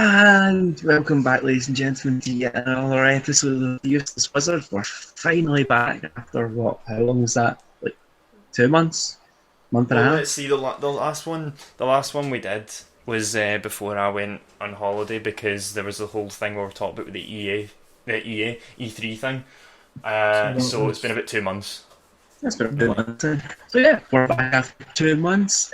And welcome back, ladies and gentlemen, to yet another episode of the Useless Wizard. We're finally back after what? How long was that? Like 2 months, month and a Well, half. let's see. The last one we did was before I went on holiday because there was the whole thing we were talking about with the E3 thing. So it's been about 2 months. That's been a bit months. So yeah, we're back after 2 months.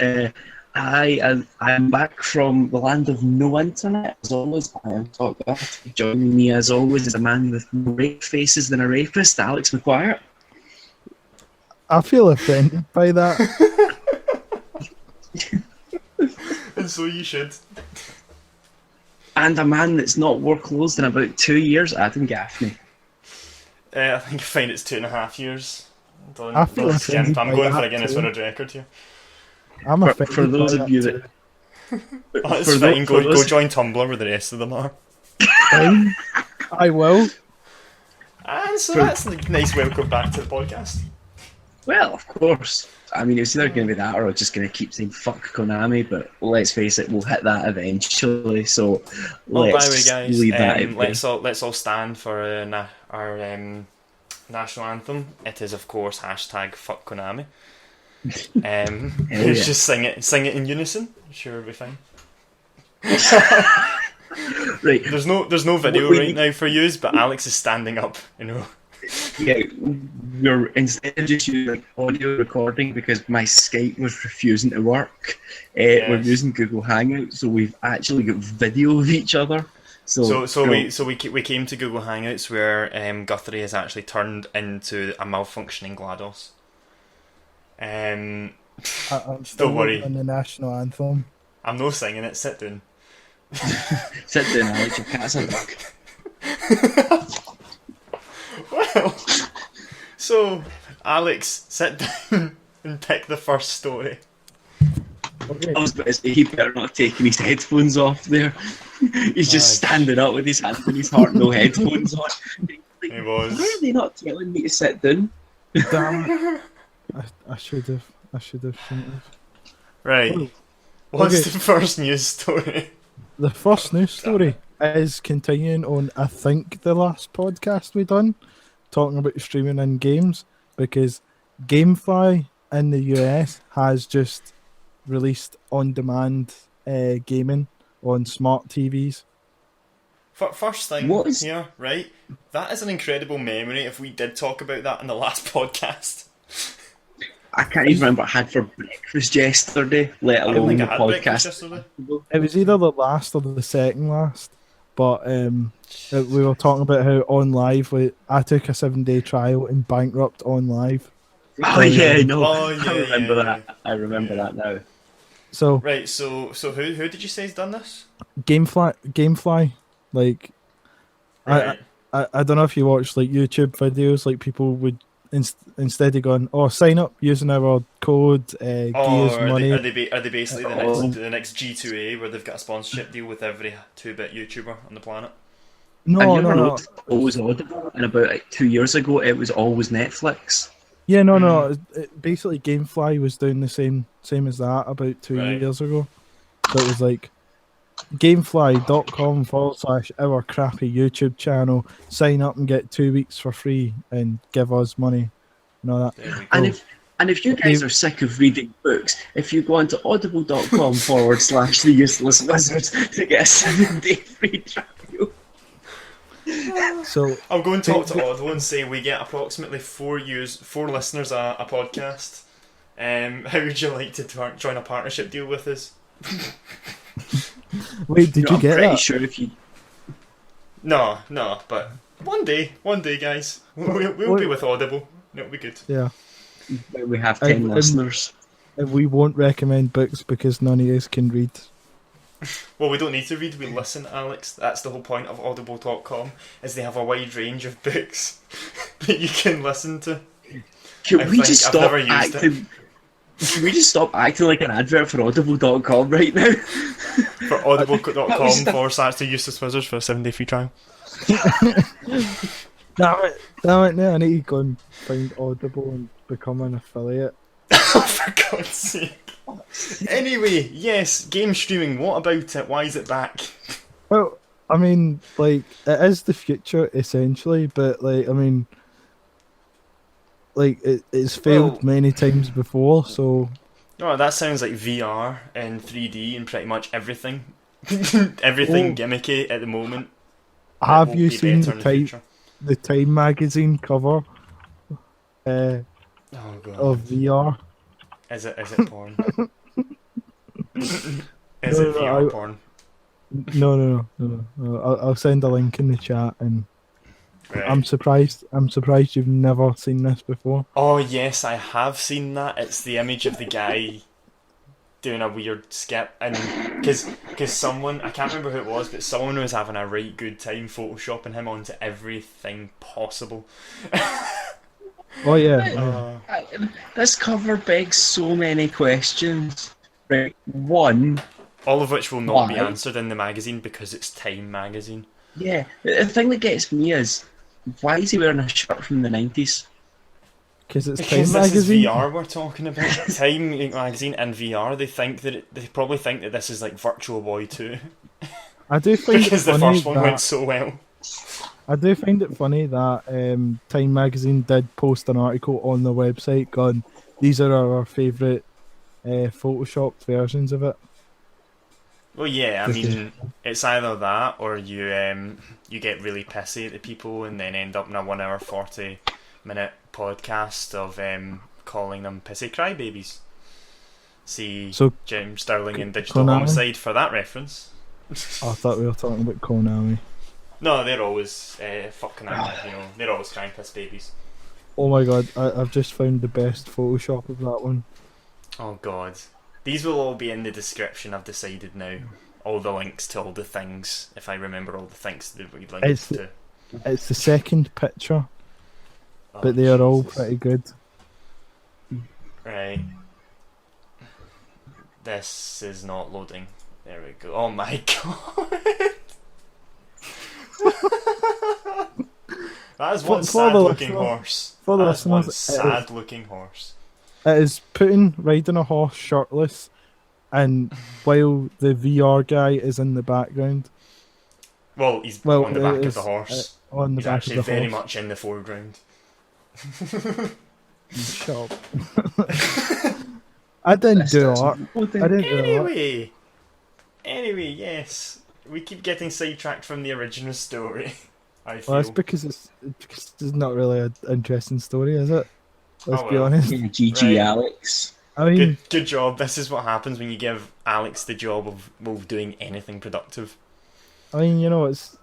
I'm back from the land of no internet. As always, I am Talk Bath. Joining me, as always, is a man with more rape faces than a rapist, Alex McGuire. I feel offended by that. And so you should. And a man that's not wore clothes in about 2 years, Adam Gaffney. I think I find it's 2.5 years. I feel offended I'm by going for that a Guinness too. World Record here. I'm offended For those by of you too. that... Oh, it's fine. Go join Tumblr where the rest of them are. Fine. I will. And so that's a nice welcome back to the podcast. Well, of course. I mean, it's either going to be that or I'm just going to keep saying fuck Konami, but let's face it, we'll hit that eventually, so Well, by let's the way, guys, leave that in let's all stand for our national anthem. It is, of course, hashtag fuck Konami. Yeah. Just sing it in unison. Sure, it'll be fine. Right. There's no video right now for yous, but Alex is standing up. Yeah, we're instead of just using audio recording because my Skype was refusing to work. We're using Google Hangouts, so we've actually got video of each other. We came to Google Hangouts where Guthrie has actually turned into a malfunctioning GLaDOS. I'm Don't worry. on the national anthem. I'm not singing it. Sit down. Sit down, Alex. Your cat's a dog. Well, so Alex, sit down and pick the first story. Okay. I was about to say he better not have taken his headphones off there. He's just standing up with his hands in his heart, no headphones on. He was. Why are they not telling me to sit down? Damn it. I should have. Shouldn't have. Right. Oh, What's okay. the first news story? The first news story is continuing on, I think, the last podcast we done, talking about streaming in games, because GameFly in the US has just released on-demand gaming on smart TVs. First thing here, right? That is an incredible memory if we did talk about that in the last podcast. I can't even remember what I had for breakfast yesterday, let I don't alone think the I had breakfast podcast. yesterday. It was either the last or the second last, but we were talking about how on live, I took a 7-day trial and bankrupt on live. Oh yeah, no, Oh, yeah, I remember yeah, that. yeah. I remember that now. So Right, so who did you say has done this? GameFly, like Right. I don't know if you watch like YouTube videos, like people would instead of going, oh, sign up using our code, give us money. Are they basically the next G2A where they've got a sponsorship deal with every 2-bit YouTuber on the planet? Have you No, ever no. noticed always Audible? And about 2 years ago, it was always Netflix. Yeah, no. Basically, GameFly was doing the same as that about 2 Right. years ago. So it was like gamefly.com/our crappy YouTube channel. Sign up and get 2 weeks for free and give us money and all that. There we go. And if you guys are sick of reading books, if you go onto audible.com/the useless wizards to get a 7-day free trial. So I'll go and talk to Audible and say we get approximately 4 listeners a podcast. How would you like to join a partnership deal with us? wait, did you I'm get pretty that? sure if you... No, but one day, guys, we'll be with Audible. It'll be good. Yeah. We have 10 listeners. And we won't recommend books because none of us can read. Well, we don't need to read, we listen, Alex. That's the whole point of audible.com, is they have a wide range of books that you can listen to. Can we just I've stop never used acting... Can we just stop acting like an advert for audible.com right now? For audible.com/the useless wizards for a 7-day free trial. Damn it, now I need to go and find Audible and become an affiliate. Oh, for God's sake. Anyway, yes, game streaming, what about it? Why is it back? Well, I mean, like, it is the future essentially, but like, I mean, like, it's failed Well, many times before, so no, that sounds like VR and 3D and pretty much everything. oh, Everything gimmicky at the moment. It have will you be seen better in the future. the Time magazine cover uh, Oh of god. VR? Is it porn? Is No, it no, VR porn? no. I'll send a link in the chat, and I'm Right. surprised. I'm surprised you've never seen this before. Oh yes, I have seen that. It's the image of the guy doing a weird skip, and because someone, I can't remember who it was, but someone was having a right good time photoshopping him onto everything possible. Oh yeah, Uh, This cover begs so many questions. Right, one, all of which will not be why? answered in the magazine because it's Time magazine. Yeah, the thing that gets me is, why is he wearing a shirt from the 90s? because it's Because Time this is magazine. VR we're talking about. Time magazine and VR. They probably think that this is like Virtual Boy 2 I do find it because the funny first one went that so well. I do find it funny that Time magazine did post an article on the website going, "These are our favourite photoshopped versions of it." Well, yeah, I Because mean, it's either that or you get really pissy at the people and then end up in a 1 hour 40 minute podcast of calling them pissy crybabies. See so Jim Sterling in Digital Konami. Homicide for that reference. I thought we were talking about Konami. No, they're always fucking out, they're always crying piss babies. Oh my god, I've just found the best Photoshop of that one. Oh god. These will all be in the description, I've decided now. All the links to all the things, if I remember all the things that we linked It's to. It's the second picture, Oh, but they are all Jesus. pretty good. Right. This is not loading. There we go. Oh my god. That is one For the sad looking listeners- horse. for the That is one listeners, sad looking horse. It is Putin riding a horse shirtless, and while the VR guy is in the background. Well, he's Well, on the back it of the is, horse. on the He's back actually of the very horse. much in the foreground. Shut up. I didn't do art. I didn't do art. Anyway, yes. We keep getting sidetracked from the original story. I feel. Well, that's because it's not really an interesting story, is it? Let's Oh, be well. honest. Yeah, GG Right. Alex. I mean, Good job. This is what happens when you give Alex the job of doing anything productive. it's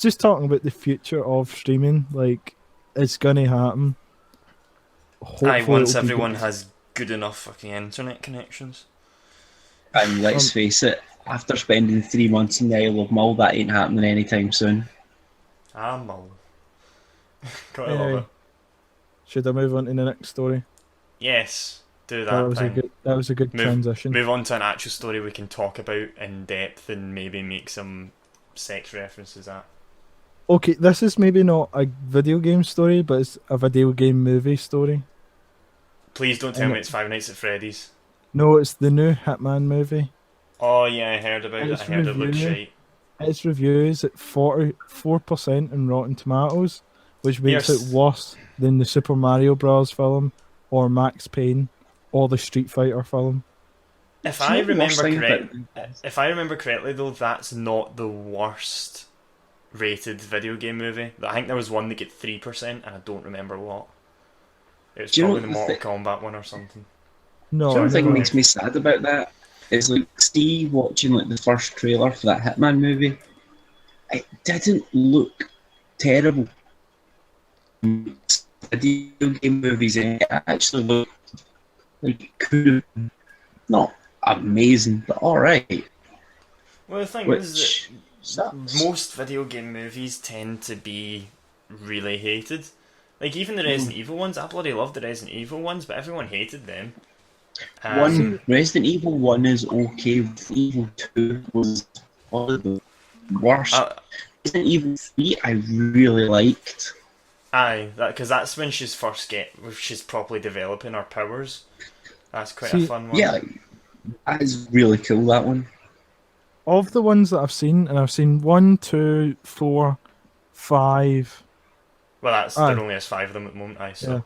just talking about the future of streaming. Like, it's gonna happen. Aye, once it'll be everyone good. has good enough fucking internet connections. And let's face it, after spending 3 months in the Isle of Mull, that ain't happening anytime soon. Ah, mull. Gotta Anyway, love it. should I move on to the next story? Yes, do That that was thing. that was a good transition. Move on to an actual story we can talk about in depth and maybe make some sex references at. Okay, this is maybe not a video game story, but it's a video game movie story. Please don't tell me it's Five Nights at Freddy's. No, it's the new Hitman movie. Oh yeah, I heard about it. It's I heard it looks review. right. Its reviews at 44% in Rotten Tomatoes, which makes Yes. it worse than the Super Mario Bros. Film, or Max Payne, or the Street Fighter film. If Do you I know the worst remember thing about- if I remember correctly though, that's not the worst rated video game movie. I think there was one that get 3%, and I don't remember what. It was Do you know probably the what the Mortal Kombat one or something. No, Do you know I the thing never- makes me sad about that? Is like Steve watching like the first trailer for that Hitman movie. It didn't look terrible. Video game movies it actually looked like it could have been not amazing, but alright. Well, the thing is Which that sucks. most video game movies tend to be really hated. Like even the Resident Evil ones, I bloody loved the Resident Evil ones, but everyone hated them. Resident Evil 1 is okay, Resident Evil 2 was one of the worst. Resident Evil 3 I really liked. Aye, because that's when she's she's properly developing her powers. That's quite a See, fun one. Yeah, that is really cool, that one. of the ones that I've seen, and I've seen 1, 2, 4, 5. Well, Aye. there only is 5 of them at the moment. Aye, so.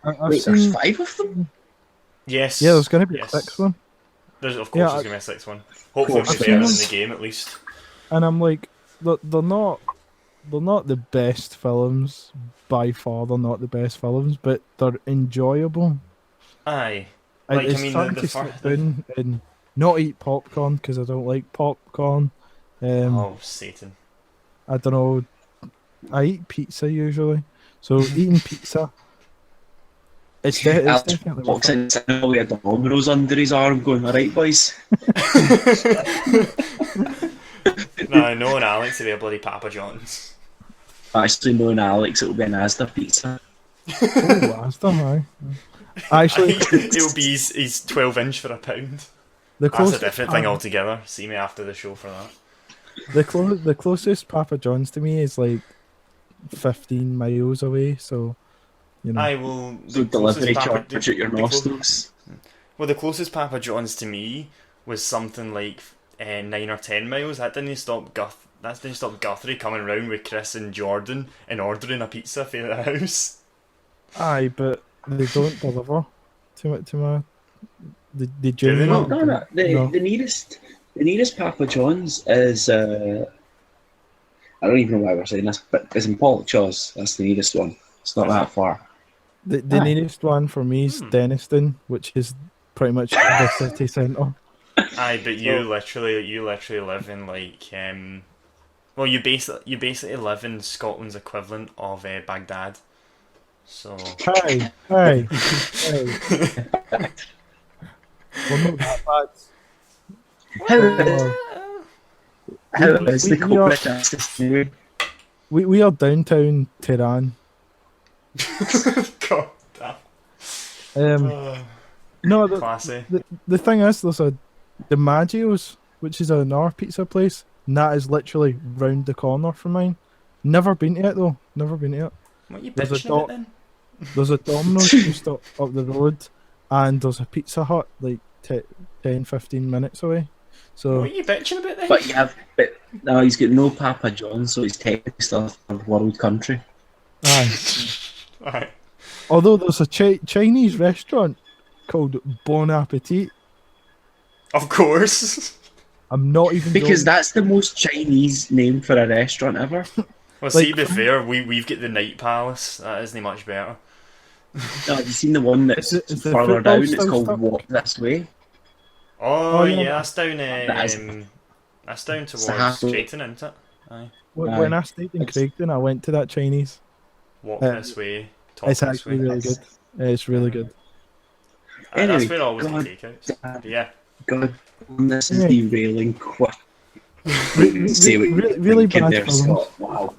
Yeah. I've Wait, seen. there's 5 of them? Yes. Yeah, there's going to be yes. a 6th one. Of course, Yeah, there's going to be a 6th one. Hopefully, it'll I've be seen better them. than the game at least. And I'm like, they're not the best films by far. They're not the best films, but they're enjoyable. Aye. And Like, I it's mean, starting to sit down and not eat popcorn because I don't like popcorn. Oh, Satan. I don't know. I eat pizza usually, so eating pizza. It's Alex definitely walks in the cinema with a Domino's under his arm going, alright boys. No, knowing Alex to be a bloody Papa John's. Actually knowing Alex, it'll be an Asda pizza. Oh, Asda, aye. Actually, It'll be his 12-inch for £1. That's a different thing altogether. See me after the show for that. The closest Papa John's to me is like 15 miles away, so you know. I will. So delivery charge at your nostrils. Well, the closest Papa John's to me was something like 9 or 10 miles. That didn't stop Guthrie coming round with Chris and Jordan and ordering a pizza for the house. Aye, but they don't deliver to my. The they genuine. not? No. The nearest Papa John's is I don't even know why we're saying this, but it's in Pollokshaws. That's the nearest one. It's not that far. The nearest one for me is Denniston, which is pretty much the city centre. Aye, but you literally live in like well, you basically live in Scotland's equivalent of Baghdad. So Hey. We're not that bad. How is the corporate assistant? We are downtown Tehran. God damn. No, Classy. the thing is, there's the Maggio's, which is another pizza place, and that is literally round the corner from mine. Never been to it though. Never been to it. What are you There's a bitching about then? There's a Domino's just up the road, and there's a Pizza Hut like 10-15 minutes away. So What are you bitching about then? But no, he's got no Papa John's, so he's technically still a third world country. aye. Aye. Although there's a Chinese restaurant called Bon Appetit. Of course. I'm not even Because joking. that's the most Chinese name for a restaurant ever. Well, Like, see, to be fair, we've got the Night Palace. That isn't much better. No, have you seen the one that's Is the further football down? It's still called stuck? Walk This Way. Oh, yeah. yeah, that's down. That's down the towards hassle. Drayton, isn't it? Aye. When I stayed in Craigton, I went to that Chinese. Walk this way. Talk It's this actually way. really good. It's really good. That's Anyway, where I always God do takeouts. But yeah. God, this is Anyway. derailing quick. Really, Say what you're really thinking bad there, film. Scott. Wow.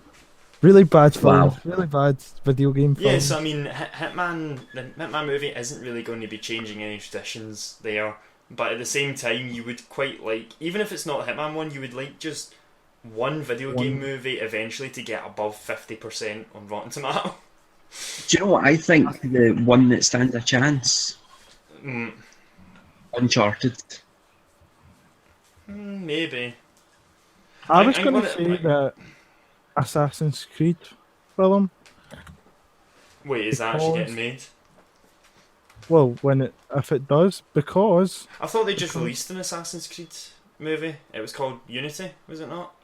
Really bad Wow. film. Really bad video game film. Yeah, so I mean, the Hitman movie isn't really going to be changing any traditions there, but at the same time, you would quite like, even if it's not a Hitman one, you would like just one video game movie eventually to get above 50% on Rotten Tomato. Do you know what I think? The one that stands a chance? Uncharted. Maybe. I was I'm going to gonna- say like- that Assassin's Creed film. Wait, is that actually getting made? Well, if it does, because I thought they just released an Assassin's Creed movie. It was called Unity, was it not?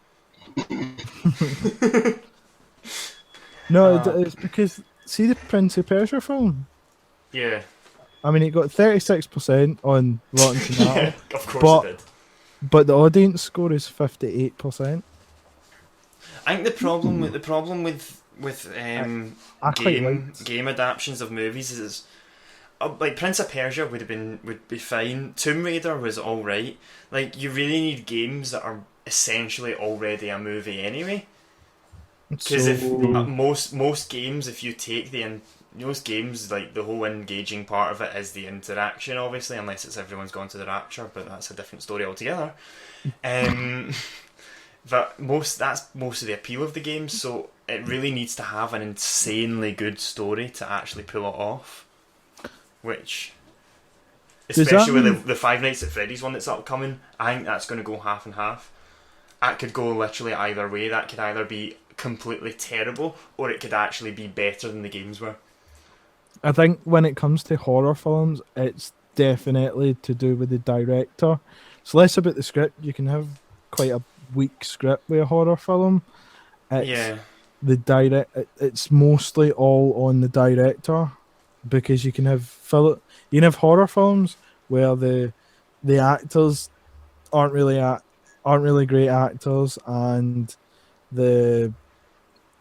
no, it's because see the Prince of Persia film. Yeah. I mean, it got 36% on Rotten Tomatoes, Yeah, of course but- it did. but the audience score is 58%. I think the problem with I quite liked. game adaptations of movies is like Prince of Persia would be fine. Tomb Raider was all right. Like you really need games that are essentially already a movie anyway. Because if most games, if you take most games, like the whole engaging part of it is the interaction, obviously, unless it's everyone's gone to the rapture, but that's a different story altogether. But that's most of the appeal of the game, so it really needs to have an insanely good story to actually pull it off. Which, Does that especially mean- with the Five Nights at Freddy's one that's upcoming, I think that's going to go half and half. that could go literally either way. That could either be completely terrible, or it could actually be better than the games were. I think when it comes to horror films, it's definitely to do with the director. It's less about the script. You can have quite a weak script with a horror film. It's Yeah. the It's mostly all on the director, because you can have horror films where the actors aren't really great actors, and the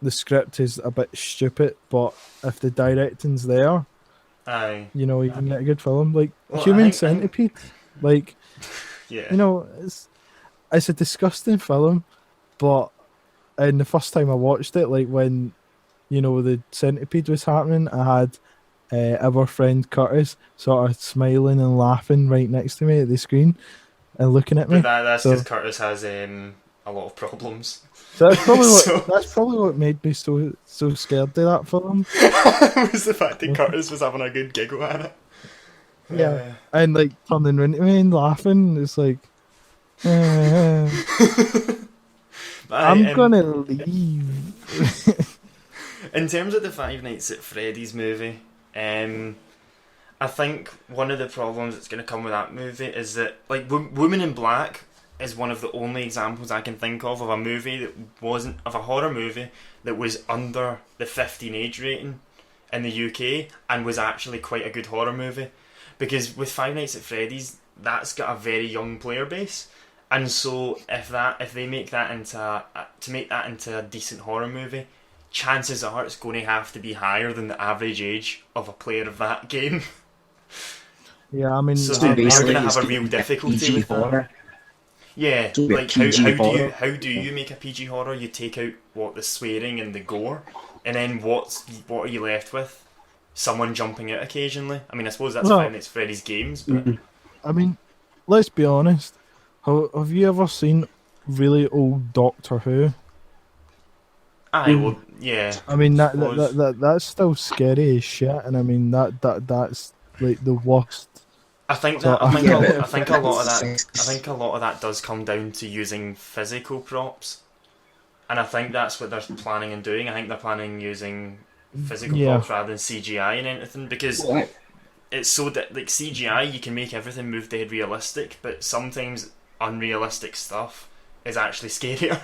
script is a bit stupid, but if the directing's there, Aye. you can get a good film. Like Well, Human Centipede. Like, Yeah. it's a disgusting film, but and the first time I watched it, like when the centipede was happening, I had our friend Curtis sort of smiling and laughing right next to me at the screen and looking at me. But that's So- because Curtis has a lot of problems. So that's probably So- that's probably what made me so scared of that film. Was the fact that Curtis was having a good giggle at it. Yeah, and like turning around to me and laughing, it's like, I'm gonna leave. In terms of the Five Nights at Freddy's movie, I think one of the problems that's going to come with that movie is that, like, Woman in Black is one of the only examples I can think of a movie that wasn't, of a horror movie that was under the 15 age rating in the UK and was actually quite a good horror movie. Because with Five Nights at Freddy's, that's got a very young player base, and so if they make that into a decent horror movie, chances are it's going to have to be higher than the average age of a player of that game. Yeah, I mean, So So they're basically going to have it's a real gonna be difficulty PG with that. horror. Yeah, So like PG horror. how do you make a PG horror? You take out the swearing and the gore, and then what are you left with? Someone jumping out occasionally. I mean, I suppose that's Well- Five Nights at Freddy's games, but I mean, let's be honest. Have you ever seen really old Doctor Who? aye, well, yeah. I mean, Suppose. that's still scary as shit, and I mean that's like the worst. I think So, that I think yeah, a, but I think a lot of that that's- I think a lot of that does come down to using physical props, and I think that's what they're planning on doing. I think they're planning on using physical Yeah. props rather than CGI and anything, because What? it's so that, like, CGI, you can make everything move dead realistic, but sometimes unrealistic stuff is actually scarier.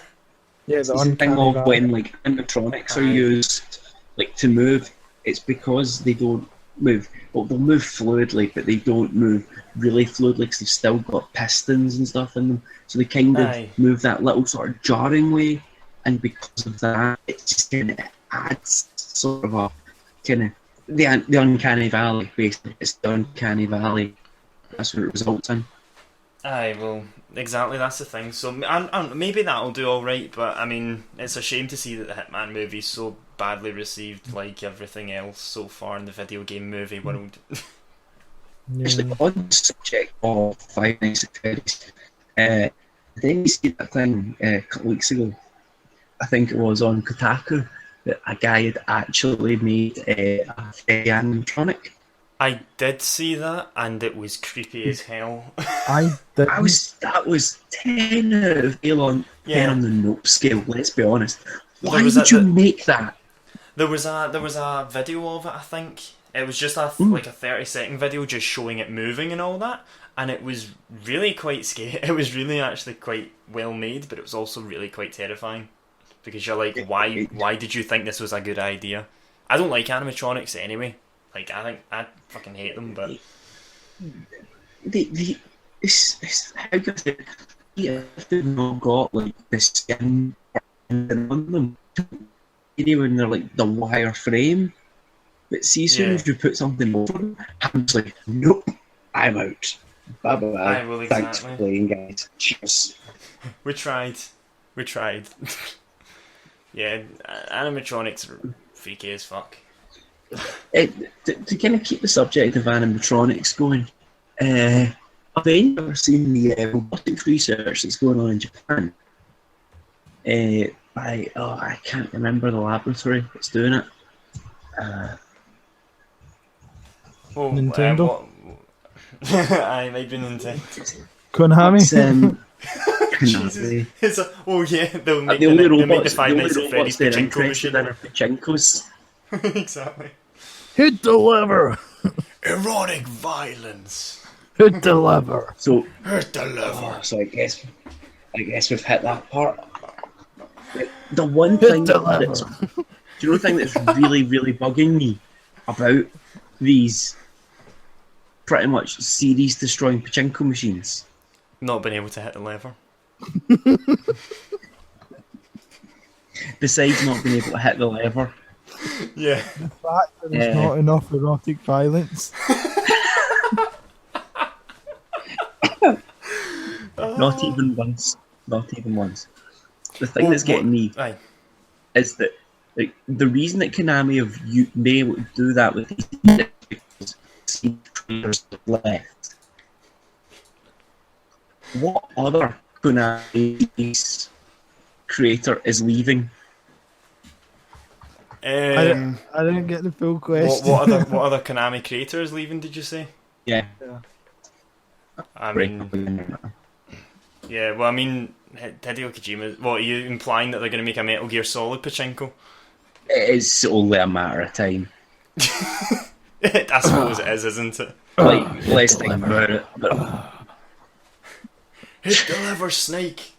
Yeah, It's the thing of when like animatronics are Aye. used like to move, it's because they don't move. Well, they'll move fluidly, but they don't move really fluidly because they've still got pistons and stuff in them. So they kind of Aye. move that little sort of jarring way, and because of that, it just kind of adds sort of a kind of the uncanny valley. Basically, it's the uncanny valley. That's what it results in. Aye, well, exactly, that's the thing. So and maybe that'll do all right, but I mean, it's a shame to see that the Hitman movie's so badly received, like everything else so far in the video game movie world. Actually, on the subject of Five Nights at Freddy's, then you see that thing a couple weeks ago. I think it was on Kotaku that a guy had actually made a Freddy animatronic. I did see that, and it was creepy as hell. I did. That was 10 out of 10 on, 10 on the nope scale. Let's be honest. Why There was would a- you make that? There was a video of it, I think. It was just like a 30-second video just showing it moving and all that, and it was really quite scary. It was really actually quite well made, but it was also really quite terrifying, because you're like, why did you think this was a good idea? I don't like animatronics anyway. Like, I fucking hate them, but It's how good it is. If they've not got like the skin on them, when they're like the wire frame. But see, as soon Yeah. as you put something over them, I'm just like, nope, I'm out. Bye bye. Aye, well, Thanks for exactly. playing, guys. Cheers. we tried. Yeah, animatronics are freaky as fuck. To kind of keep the subject of animatronics going, have any ever seen the robotics research that's going on in Japan? I can't remember the laboratory that's doing it. Nintendo? Aye, maybe Nintendo. Konami. It's, Konami. It's oh yeah, they'll make The only they'll make the robots, Five Nights at Freddy's they're pachinko interested machine. in are pachinkos. Exactly. Hit the lever. Erotic violence. Hit the lever. So, Hurt the lever. so I guess we've hit that part. The one thing the that's, lever. do you know the thing that's really, really bugging me about these pretty much series destroying pachinko machines? Not being able to hit the lever. Besides not being able to hit the lever. Yeah. The fact that there's not enough erotic violence. Not even once. Not even once. The thing that's getting me Aye. is that like the reason that Konami have been able to do that with these creators left. What other Konami creator is leaving? I didn't get the full question. What other Konami creator is leaving? Did you say? Yeah. I mean, yeah. Well, I mean, Hideo Kojima. What are you implying that they're going to make a Metal Gear Solid pachinko? It's only a matter of time. I suppose it is, isn't it? Like, let's think about it. But Hit the lever, Snake.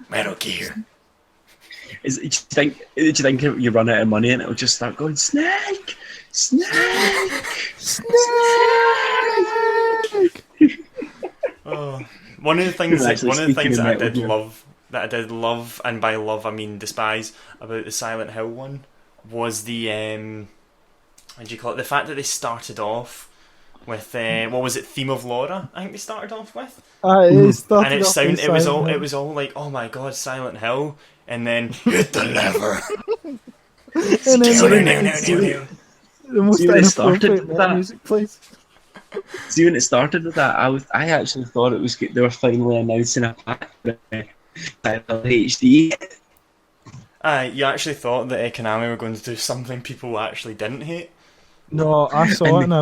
Metal Gear. do you think you run out of money and it'll just start going Snake, Snake, Snake? Oh, one of the things that I did love, and by love I mean despise, about the Silent Hill one was the what do you call it? The fact that they started off with what was it? Theme of Laura? I think they started off with. It was all like, oh my god, Silent Hill, and then hit the lever. And then the most See when it started inappropriate with that? music plays. See, when it started with that, I actually thought it was they were finally announcing a pack for HD. You actually thought that Konami were going to do something people actually didn't hate? No, I saw it and I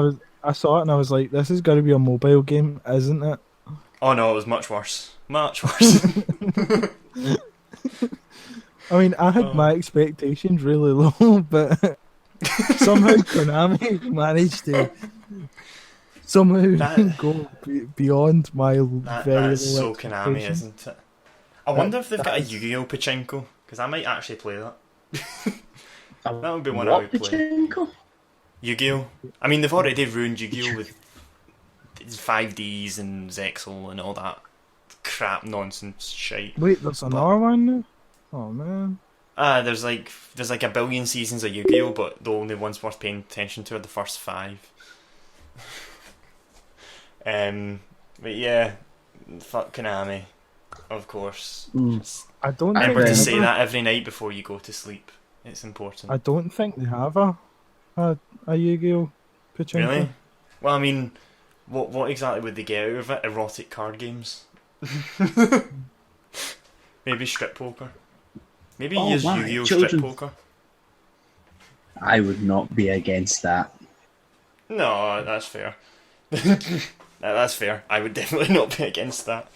was like, this is got to be a mobile game, isn't it? Oh no, it was much worse. Much worse. I mean, I had my expectations really low, but somehow Konami managed to go beyond my very that's low so Konami, expectations. isn't it? I wonder if they've got a Yu-Gi-Oh! Pachinko, because I might actually play that. That would be one I would play. Pachinko? Yu-Gi-Oh! I mean, they've already ruined Yu-Gi-Oh! With 5Ds and Zexal and all that crap nonsense shite. Wait, there's another one now? Oh man. There's like a billion seasons of Yu-Gi-Oh! But the only ones worth paying attention to are the first 5. But yeah, fuck Konami, of course. I don't Remember think to they say have that every night before you go to sleep. It's important. I don't think they have a Yu-Gi-Oh! Pachinko. Really? Well, I mean, what exactly would they get out of it? Erotic card games? Maybe strip poker. Maybe use Yu-Gi-Oh! Strip poker. I would not be against that. No, that's fair. That's fair. I would definitely not be against that.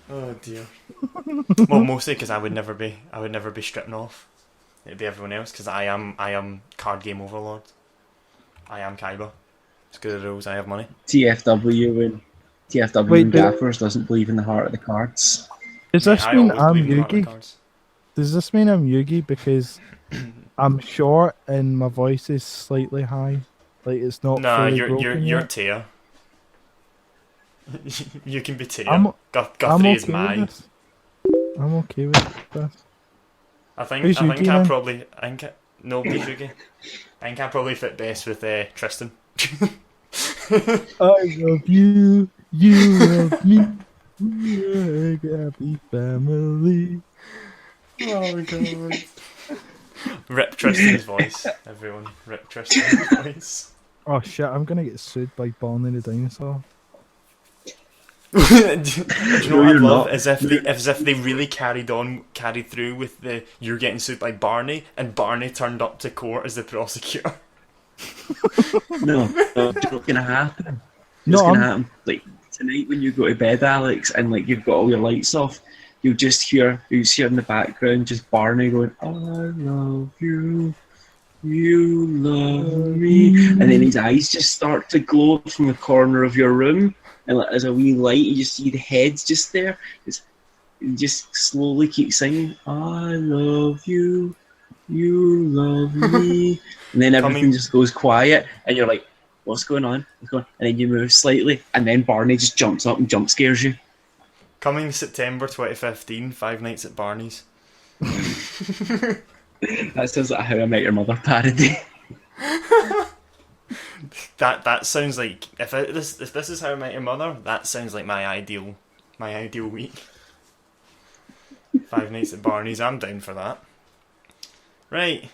Oh dear. Well, mostly because I would never be stripping off. It'd be everyone else because I am card game overlord. I am Kaiba. It's good at rules. I have money. TFW and Gaffers doesn't believe in the heart of the cards. Does this I mean always I'm believe in hard Yugi? cards. Does this mean I'm Yugi because I'm short and my voice is slightly high? Like it's not. No, fully you're broken you're yet? Tia. You can be Tia. I'm Guthrie is okay mine. with this. I'm okay with this. I think Who's Yugi then? nobody's Yugi. I think I probably fit best with Tristan. I love you, you love me, we're a happy family. Oh my god. Rip Tristan's voice, everyone. Rip Tristan's voice. Oh shit, I'm gonna get sued by Barney the Dinosaur. Do you know what I'd you're love? not. As if they really carried through with the you're getting sued by Barney, and Barney turned up to court as the prosecutor. No, it's not gonna happen. No, It's gonna happen. Like tonight when you go to bed, Alex, and like you've got all your lights off, you'll hear in the background just Barney going, "I love you, you love me," and then his eyes just start to glow from the corner of your room, and like, as a wee light, you just see the heads just there. You just slowly keep singing, "I love you, you love me," and then everything just goes quiet, and you're like, "What's going on? What's going on?" And then you move slightly, and then Barney just jumps up and jump scares you. Coming September 2015, Five Nights at Barney's. That sounds like a How I Met Your Mother parody. That sounds like if this is How I Met Your Mother, that sounds like my ideal week. Five Nights at Barney's, I'm down for that. Right.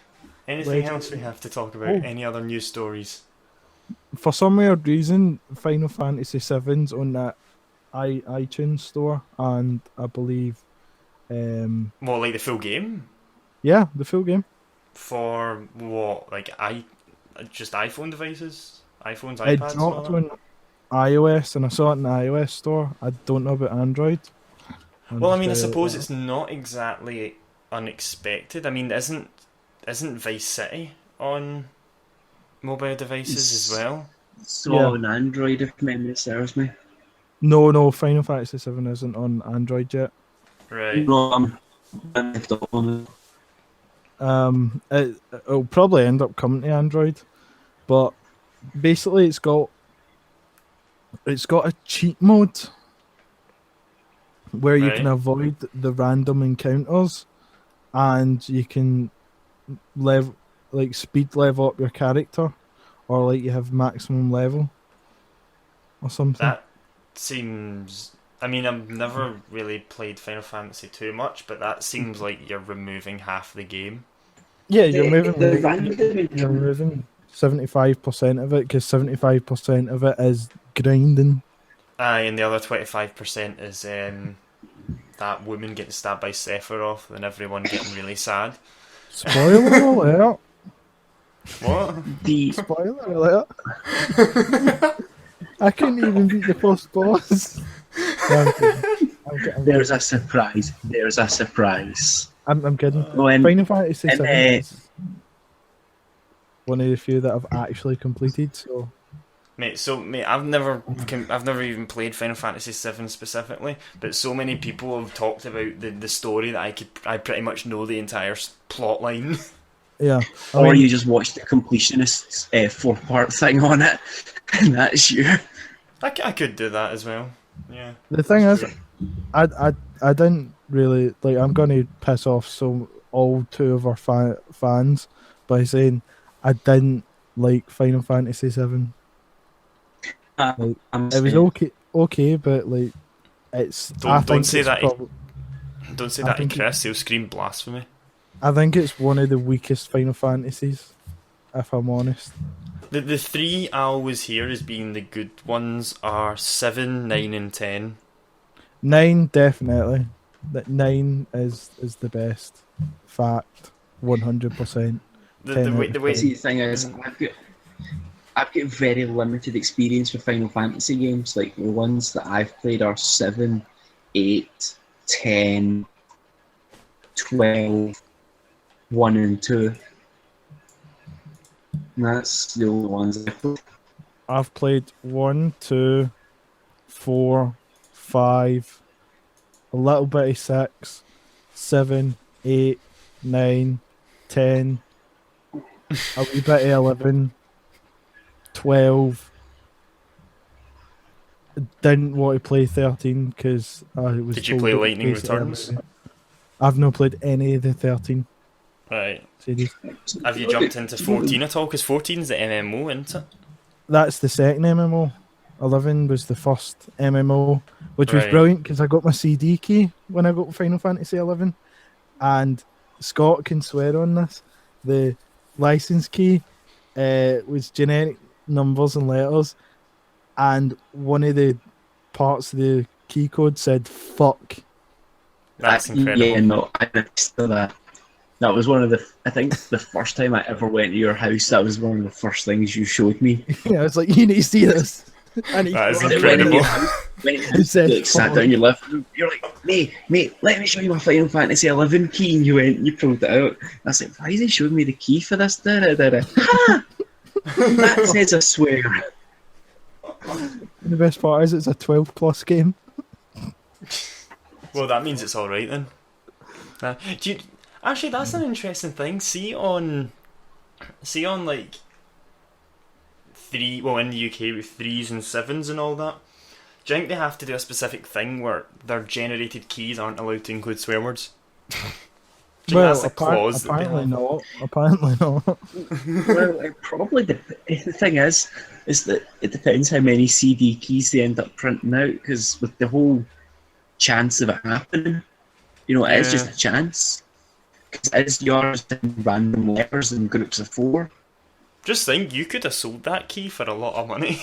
Anything else we have to talk about? Any other news stories? For some weird reason, Final Fantasy VII's on that iTunes store, and I believe, What, like the full game? Yeah, the full game. For what, like just iPhone devices, iPhones, It iPads. dropped on iOS, and I saw it in the iOS store. I don't know about Android. Well, I mean, I suppose it's not exactly unexpected. I mean, isn't Vice City on mobile devices as well? So on Android, if memory serves me. No, Final Fantasy VII isn't on Android yet. Right. No, It'll probably end up coming to Android, but basically it's got a cheat mode where you can avoid the random encounters, and you can speed level up your character, or like you have maximum level or something. That seems. I mean, I've never really played Final Fantasy too much, but that seems like you're removing half the game. Yeah, you're removing 75% of it, because 75% of it is grinding. Aye, and the other 25% is that woman getting stabbed by Sephiroth and everyone getting really sad. Spoiler alert! What? Spoiler alert! I couldn't even beat the first boss. No, I'm kidding. There's a surprise. I'm kidding. Final Fantasy VII is one of the few that I've actually completed. So, Mate, I've never even played Final Fantasy VII specifically, but so many people have talked about the story that I pretty much know the entire plot line. Yeah. Or you just watch the completionist's 4-part thing on it, and that's you. I could do that as well. Yeah. The thing is, I didn't really like. I'm going to piss off all two of our fans by saying I didn't like Final Fantasy VII. Like, it was okay, but like it's. Don't say that. Don't say that to Chris. He'll scream blasphemy. I think it's one of the weakest Final Fantasies, if I'm honest. The three I always hear as being the good ones are 7, 9, and 10. 9 definitely. That 9 is the best. Fact, 100%. The way See, the thing is, I've got very limited experience with Final Fantasy games. Like the ones that I've played are 7, 8, 10, 12, 1 and 2. And that's the only ones I've played. I've played 1, 2, 4, 5, a little bit of 6, 7, 8, 9, 10, a wee bit of 11, 12. Didn't want to play 13 because I was. Did you play Lightning Returns? I've not played any of the 13. Right. Series. Have you jumped into 14 at all? Because 14's the MMO, isn't it? That's the second MMO. 11 was the first MMO, which was brilliant because I got my CD key when I got Final Fantasy 11. And Scott can swear on this. The license key was generic numbers and letters, and one of the parts of the key code said "fuck." That's incredible. Yeah, no, I understood that. That was one of I think the first time I ever went to your house, that was one of the first things you showed me. Yeah, I was like, you need to see this. And he That is got incredible. When It you says like, sat down in your living room, you're like, mate, let me show you my Final Fantasy 11 key, and you went, and you pulled it out. And I was like, why is he showing me the key for this? Ha! That says I swear. The best part is it's a 12+ game. Well, that means it's all right then. Actually, that's an interesting thing. See on like in the UK with 3s and 7s and all that. Do you think they have to do a specific thing where their generated keys aren't allowed to include swear words? Do you think that's a clause that they apparently have? not. Apparently not. Well, it probably the thing is that it depends how many CD keys they end up printing out, because with the whole chance of it happening, it is just a chance. Because it is yours in random letters in groups of 4. Just think, you could have sold that key for a lot of money.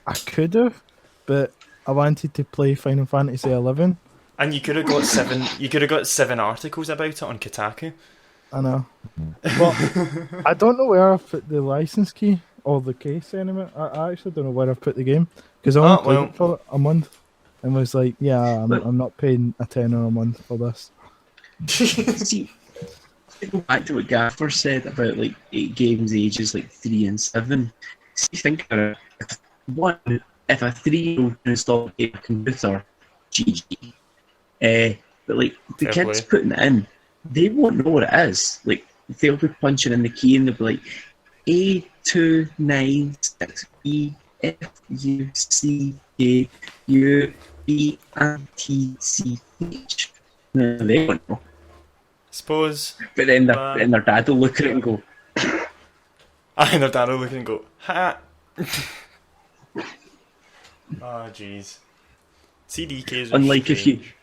I could have, but I wanted to play Final Fantasy 11. And you could have got 7. You could have got 7 articles about it on Kotaku. I know. But I don't know where I've put the license key or the case anyway. I actually don't know where I've put the game. Because I only played it for a month and was like, yeah, I'm not paying a tenner a month for this. See, to go back to what Gaffer said about like 8 games ages like 3 and 7. See, think about it. One, if a 3-year-old can install a computer, GG. But like the Fair kids play. putting it in, they won't know what it is. Like they'll be punching in the key and they'll be like A296BFUCKUBNTCH. No, they won't know. Suppose. But then their dad will look at it and go, And their dad will look and go, ha! Oh, jeez. CDKs are unlike if you strange.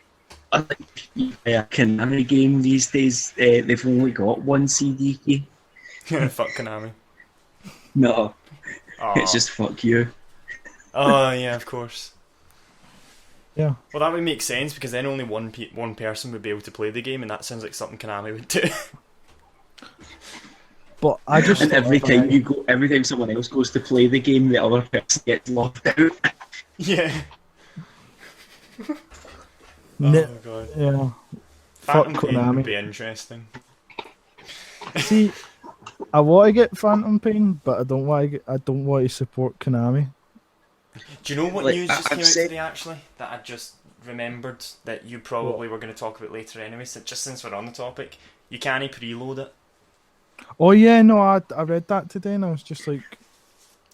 play a Konami game these days, they've only got one CD key. Fuck Konami. No, Aw. it's just fuck you. Oh, yeah, of course. Yeah. Well, that would make sense, because then only one person would be able to play the game, and that sounds like something Konami would do. But I just And every thought time someone else goes to play the game, the other person gets locked out. Yeah. Ne- Oh, God. yeah. Fuck Phantom Pain would Konami. be interesting. See, I want to get Phantom Pain, but I don't want to support Konami. Do you know what Like, news just I've came out said- today, actually? That I just remembered that you probably were going to talk about later anyway, so just since we're on the topic. You can't preload it. Oh yeah, no, I read that today and I was just like,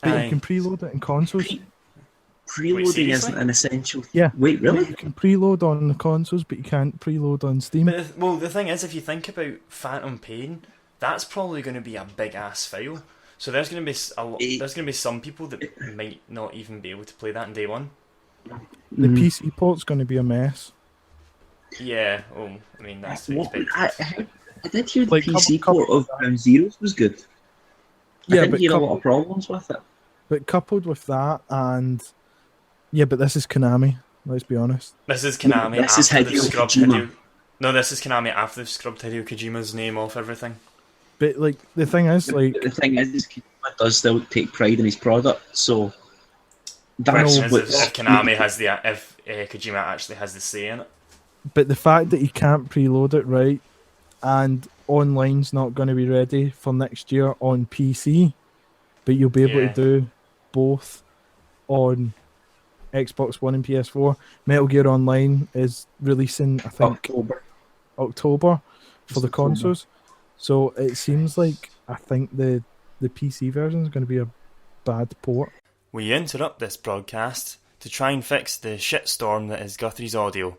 wait, Aye. you can preload it in consoles. Preloading seriously? isn't an essential. Yeah. Wait, really? You can preload on the consoles, but you can't preload on Steam. But the thing is, if you think about Phantom Pain, that's probably going to be a big ass file. So there's going to be there's going to be some people that might not even be able to play that in day one. The PC port's going to be a mess. Yeah, well, I mean that's to What, expect. I did hear the Like, PC couple- port of Ground Zeroes was good. I Yeah, didn't but hear a lot couple- of problems with it. But coupled with that, and yeah, but this is Konami. Let's be honest. This is Konami This is after they've Hideo scrubbed Kojima. Hideo. No, this is Konami after they've scrubbed Hideo Kojima's name off everything. But like the thing is, like, But the thing is Kojima does still take pride in his product, so The that's question is what's if Konami has if Kojima actually has the say in it. but the fact that you can't preload it right, and online's not going to be ready for next year on PC, but you'll be able Yeah. to do both on Xbox One and PS4. Metal Gear Online is releasing, I think, October for the October. consoles. So it seems like I think the PC version is going to be a bad port. We interrupt this broadcast to try and fix the shitstorm that is Guthrie's audio.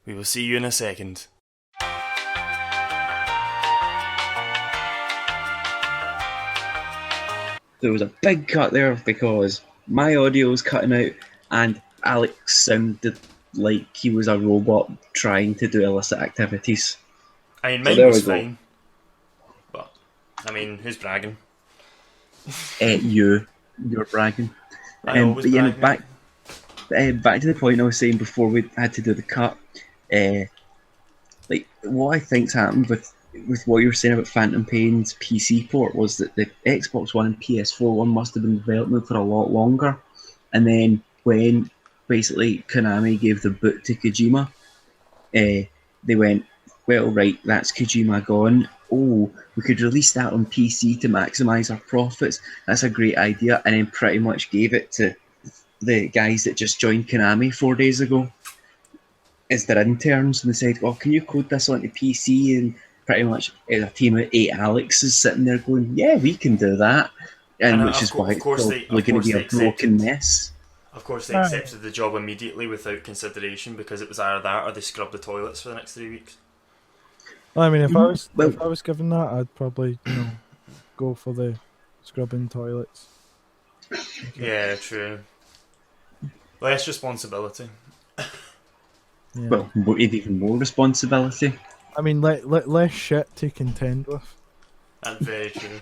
We will see you in a second. There was a big cut there because my audio was cutting out and Alex sounded like he was a robot trying to do illicit activities. I mean, So mine there was we go. fine. But, I mean, who's bragging? You're bragging. I always but yeah, brag, back to the point I was saying before we had to do the cut. Like what I think's happened with what you were saying about Phantom Pain's PC port was that the Xbox One and PS4 one must have been in development for a lot longer, And then when basically Konami gave the boot to Kojima, they went, well, right, that's Kojima gone. Oh, we could release that on PC to maximize our profits. That's a great idea. And then pretty much gave it to the guys that just joined Konami 4 days ago as their interns. And they said, well, can you code this onto PC? And pretty much a team of 8 Alexes sitting there going, yeah, we can do that. And which is why it's probably going to be a broken mess. Of course, they accepted the job immediately without consideration because it was either that or they scrubbed the toilets for the next 3 weeks. I mean, if I was given that, I'd probably go for the scrubbing toilets. Yeah, true. Less responsibility. Yeah. Well, even more responsibility. I mean, less shit to contend with. That's very true.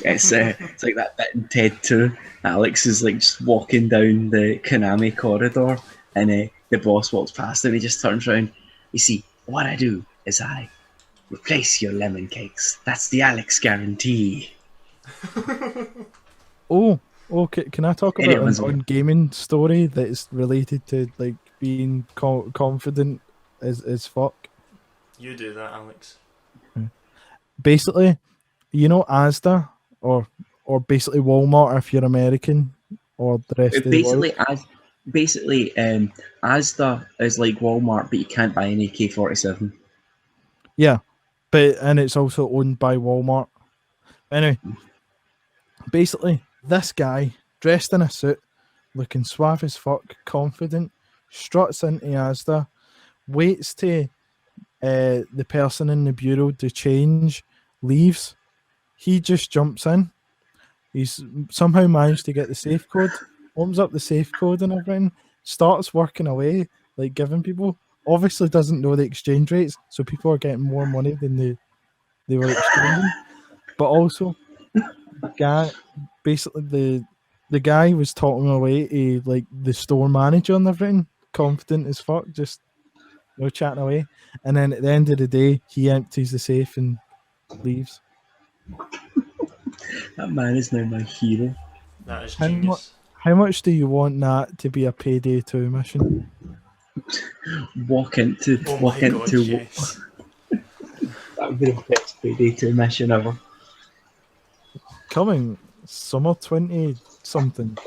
It's like that bit in Ted 2. Alex is like just walking down the Konami corridor, and the boss walks past and he just turns around. You see, what I do is I replace your lemon cakes. That's the Alex guarantee. Okay. Can I talk about an gaming story that is related to like being confident as fuck? You do that, Alex. Basically, Asda or basically Walmart if you're American, or the rest of the world. Basically, Asda is like Walmart, but you can't buy an AK-47. Yeah, and it's also owned by Walmart. Anyway, basically, this guy dressed in a suit, looking suave as fuck, confident, struts into Asda, waits to the person in the bureau to change, leaves. He just jumps in. He's somehow managed to get the safe code, opens up the safe code and everything, starts working away, like giving people. Obviously doesn't know the exchange rates, so people are getting more money than they were exchanging. But also, the guy was talking away to like the store manager and everything, confident as fuck, just chatting away. And then at the end of the day, he empties the safe and leaves. That man is now my hero. That is genius. How much do you want that to be a Payday 2 mission? Walk into. Yes. That would be the best Payday 2 mission ever. Coming summer 20 something.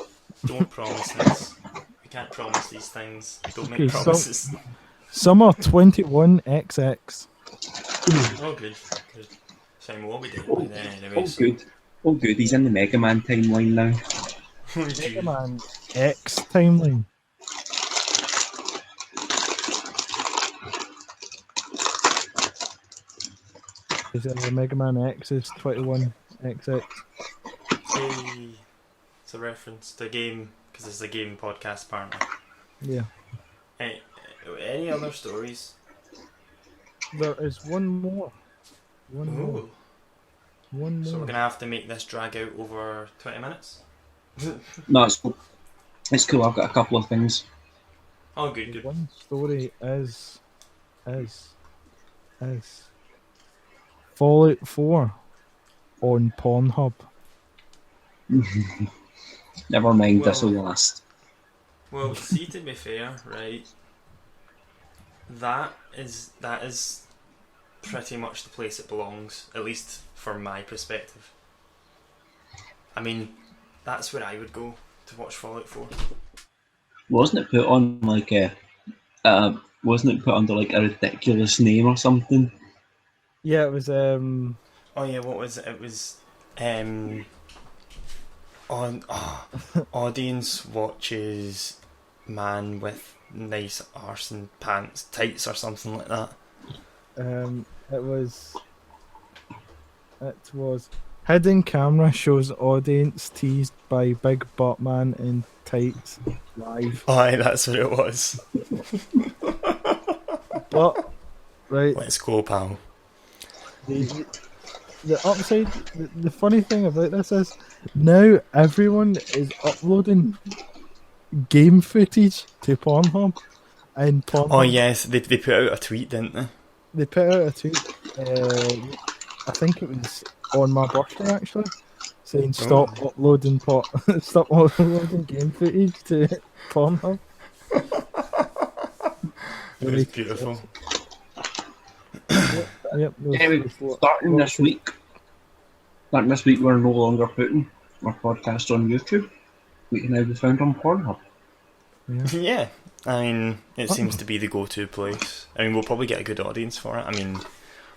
Don't promise this. We can't promise these things. Don't make promises. Summer 21XX. Oh, good. Same what we did by then anyway. Oh, good. He's in the Mega Man timeline now. Mega Man X timeline. Is it the Mega Man X is 21XX? Hey, it's a reference to a game because it's a game podcast apparently. Yeah. Hey, any other stories? There is one more. One more. So we're gonna have to make this drag out over 20 minutes. No, it's cool. It's cool. I've got a couple of things. Oh, good. One story is Fallout 4 on Pornhub. Never mind, this will last. Well, see, to be fair, right, that is pretty much the place it belongs, at least from my perspective. I mean, that's where I would go to watch Fallout 4. Wasn't it put on like wasn't it put under like a ridiculous name or something? Yeah, it was Oh yeah, what was it? It was audience watches man with nice arse and pants tights or something like that. It was hidden camera shows audience teased by big butt man in tights live. Aye, that's what it was. But right, let's go, pal. The upside, the funny thing about this is now everyone is uploading game footage to Pornhub, and Pornhub. Oh yes, they put out a tweet, didn't they? They put out a tweet. I think it was on my birthday actually, saying stop uploading stop uploading game footage to Pornhub. It was beautiful. Yep. Anyway, starting this week, we're no longer putting our podcast on YouTube. We can now be found on Pornhub. Yeah, I mean, it seems to be the go-to place. I mean, we'll probably get a good audience for it. I mean,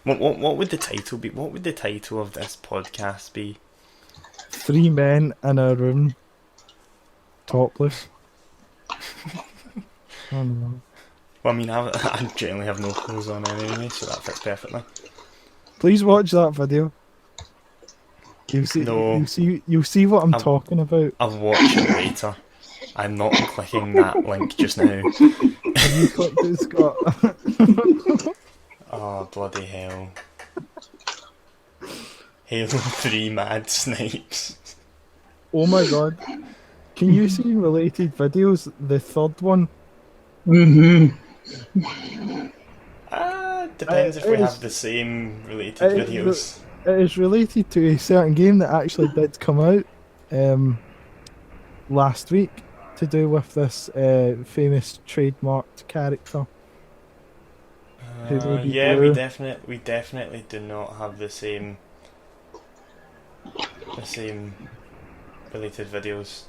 what would the title be? What would the title of this podcast be? 3 men in a room, topless. I don't know. Well, I mean, I generally have no clothes on anyway, so that fits perfectly. Please watch that video. You'll see what I'm talking about. I'll watch it later. I'm not clicking that link just now. Have you clicked it, Scott? Oh, bloody hell. Halo 3 Mad Snipes. Oh my god. Can you see related videos? The third one? Depends if we have the same related videos. It is related to a certain game that actually did come out last week, to do with this famous trademarked character. Yeah, we definitely do not have the same related videos.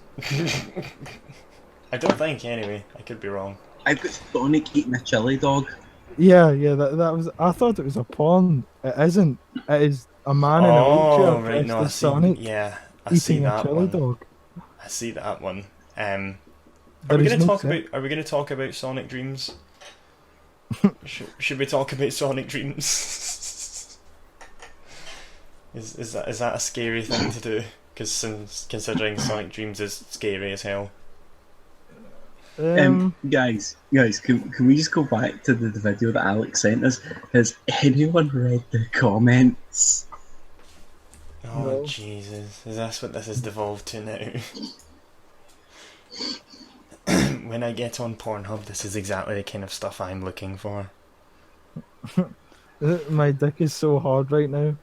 I don't think, anyway. I could be wrong. I've got Sonic eating a chili dog. Yeah, that was. I thought it was a porn. It isn't. It is a man in a wheelchair right, no, I see. Sonic Yeah, I see eating a that chili one. dog. I see that one. Are There we is going to no talk set. about? Are we going to talk about Sonic Dreams? Should we talk about Sonic Dreams? Is that a scary thing to do? Because considering Sonic Dreams is scary as hell. Guys, can we just go back to the video that Alex sent us? Has anyone read the comments? Oh, No. Jesus. Is that what this has devolved to now? When I get on Pornhub, this is exactly the kind of stuff I'm looking for. My dick is so hard right now.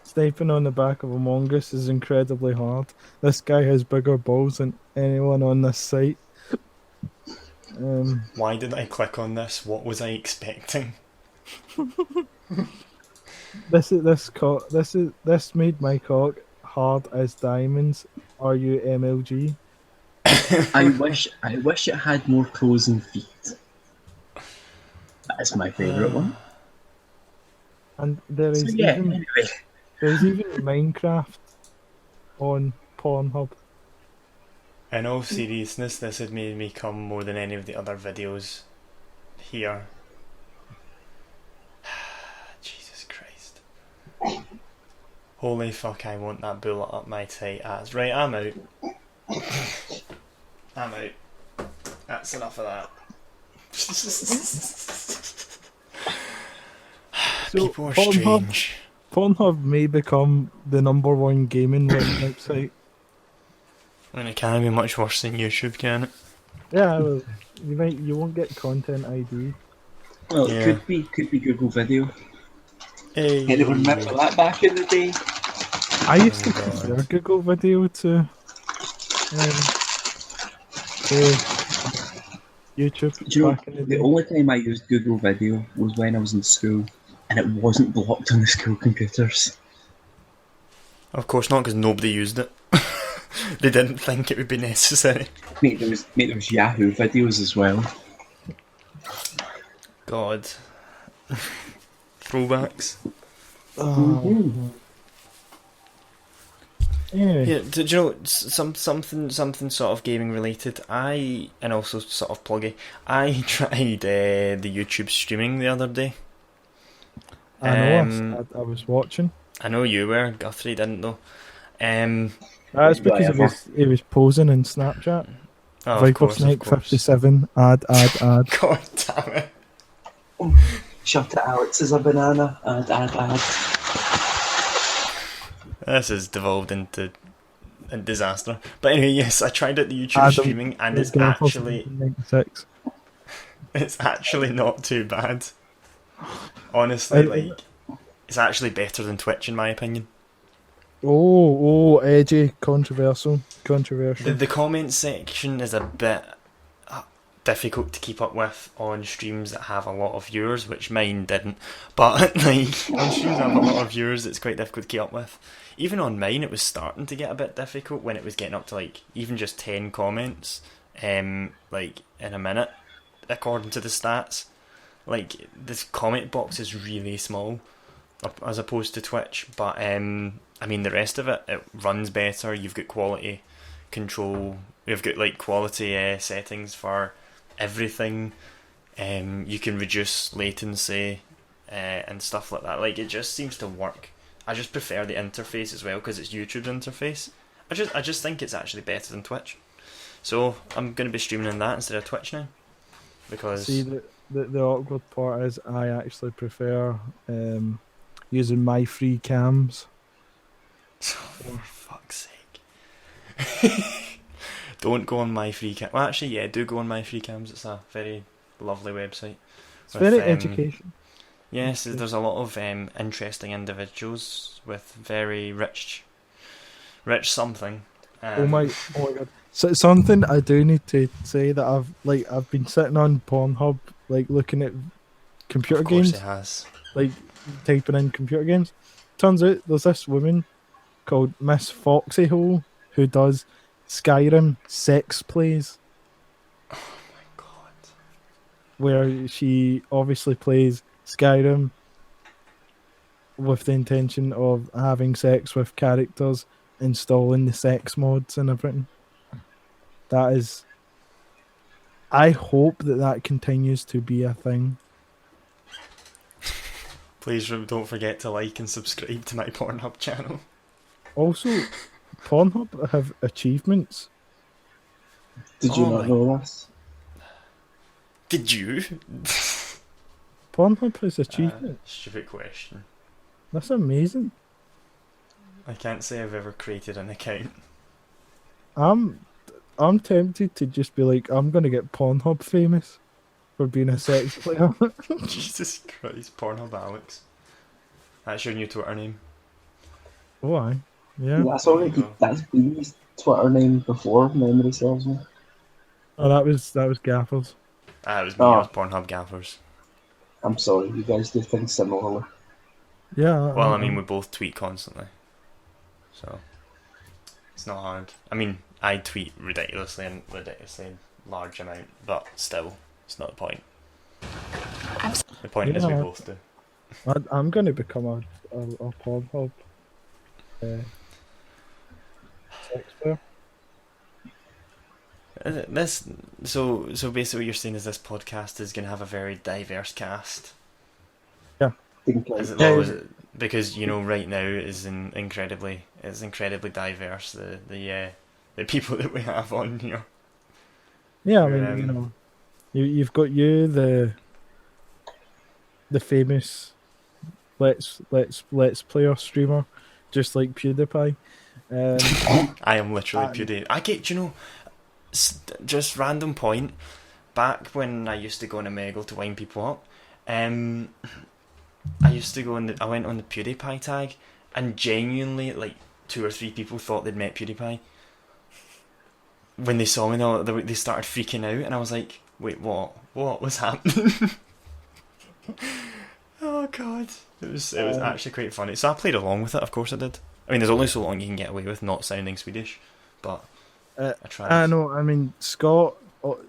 Sniping on the back of Among Us is incredibly hard. This guy has bigger balls than anyone on this site. Why did I click on this? What was I expecting? This made my cock hard as diamonds. Are you MLG? I wish it had more toes and feet. That's my favourite one. And there is Anyway. there's even Minecraft on Pornhub. In all seriousness, this had made me come more than any of the other videos here. Jesus Christ. Holy fuck, I want that bullet up my tight ass. Right, I'm out. I'm out. That's enough of that. People are strange. Pornhub may become the #1 gaming website. And it can't be much worse than YouTube, can it? Yeah, well, you won't get content ID. Well, Yeah. it could be Google Video. Hey. Anyone remember that back in the day? I used to God. prefer Google Video to YouTube Do you know, back in the the day. only time I used Google Video was when I was in school, and it wasn't blocked on the school computers. Of course not, because nobody used it. They didn't think it would be necessary. Mate, there was Yahoo videos as well. God. Throwbacks. Anyway, Yeah, do you know something sort of gaming related? And also sort of pluggy. I tried the YouTube streaming the other day. I know. I was watching. I know you were. Guthrie didn't though. That's because he was posing in Snapchat. Oh, of Viper course, Snake of course. 57. Ad. God damn it! Shut it, Alex is a banana. Ad. This has devolved into a disaster. But anyway, yes, I tried it the YouTube Adam streaming, and is gonna post it in 96. it's actually not too bad. Honestly, like, it's actually better than Twitch in my opinion. Edgy, controversial. The comment section is a bit difficult to keep up with on streams that have a lot of viewers, which mine didn't. But like on streams that have a lot of viewers, it's quite difficult to keep up with. Even on mine, it was starting to get a bit difficult when it was getting up to like even just 10 comments, like in a minute, according to the stats. Like this comment box is really small, as opposed to Twitch. But I mean the rest of it runs better. You've got quality control. You've got like quality settings for everything. You can reduce latency and stuff like that. Like it just seems to work. I just prefer the interface as well because it's YouTube's interface. I just think it's actually better than Twitch. So I'm going to be streaming in that instead of Twitch now. Because see the awkward part is I actually prefer using my free cams. for fuck's sake. Don't go on my free cam. Well, actually, yeah, do go on my free cams. It's a very lovely website. It's very educational. Yes, there's a lot of interesting individuals with very rich something. Oh my god! So something I do need to say that I've been sitting on Pornhub like looking at computer Of course games, it has. like typing in computer games. Turns out there's this woman called Miss Foxyhole who does Skyrim sex plays, Oh my god. where she obviously plays Skyrim with the intention of having sex with characters, installing the sex mods and everything. That is. I hope that continues to be a thing. Please don't forget to like and subscribe to my Pornhub channel. Also, Pornhub have achievements. Did you Oh not my- know this? Did you? Pornhub has achievements. Stupid question. That's amazing. I can't say I've ever created an account. I'm tempted to just be like, I'm gonna get Pornhub famous for being a sex player. Jesus Christ, Pornhub Alex. That's your new Twitter name. Oh, aye. Yeah. That's been his Twitter name before, memory serves me. Oh, that was Gaffers. It was me, Oh. it was Pornhub Gaffers. I'm sorry, you guys do things similarly. Yeah. Well, I mean, we both tweet constantly. So, it's not hard. I mean, I tweet ridiculously large amount, but still, it's not the point. The point is we Yeah. both do. I'm gonna become a Pornhub sex player. So basically what you're saying is this podcast is going to have a very diverse cast. Is it, Yeah. or is it, because right now is incredibly diverse, the people that we have on here. Yeah, I mean, you've got the famous let's player streamer, just like PewDiePie. I am literally PewDiePie. I get just random point. Back when I used to go on Omegle to wind people up, I went on the PewDiePie tag, and genuinely like 2 or 3 people thought they'd met PewDiePie. When they saw me, they started freaking out, and I was like, "Wait, what? What was happening?" Oh god, it was actually quite funny. So I played along with it. Of course I did. I mean, there's only so long you can get away with not sounding Swedish, but I tried. I know. I mean, Scott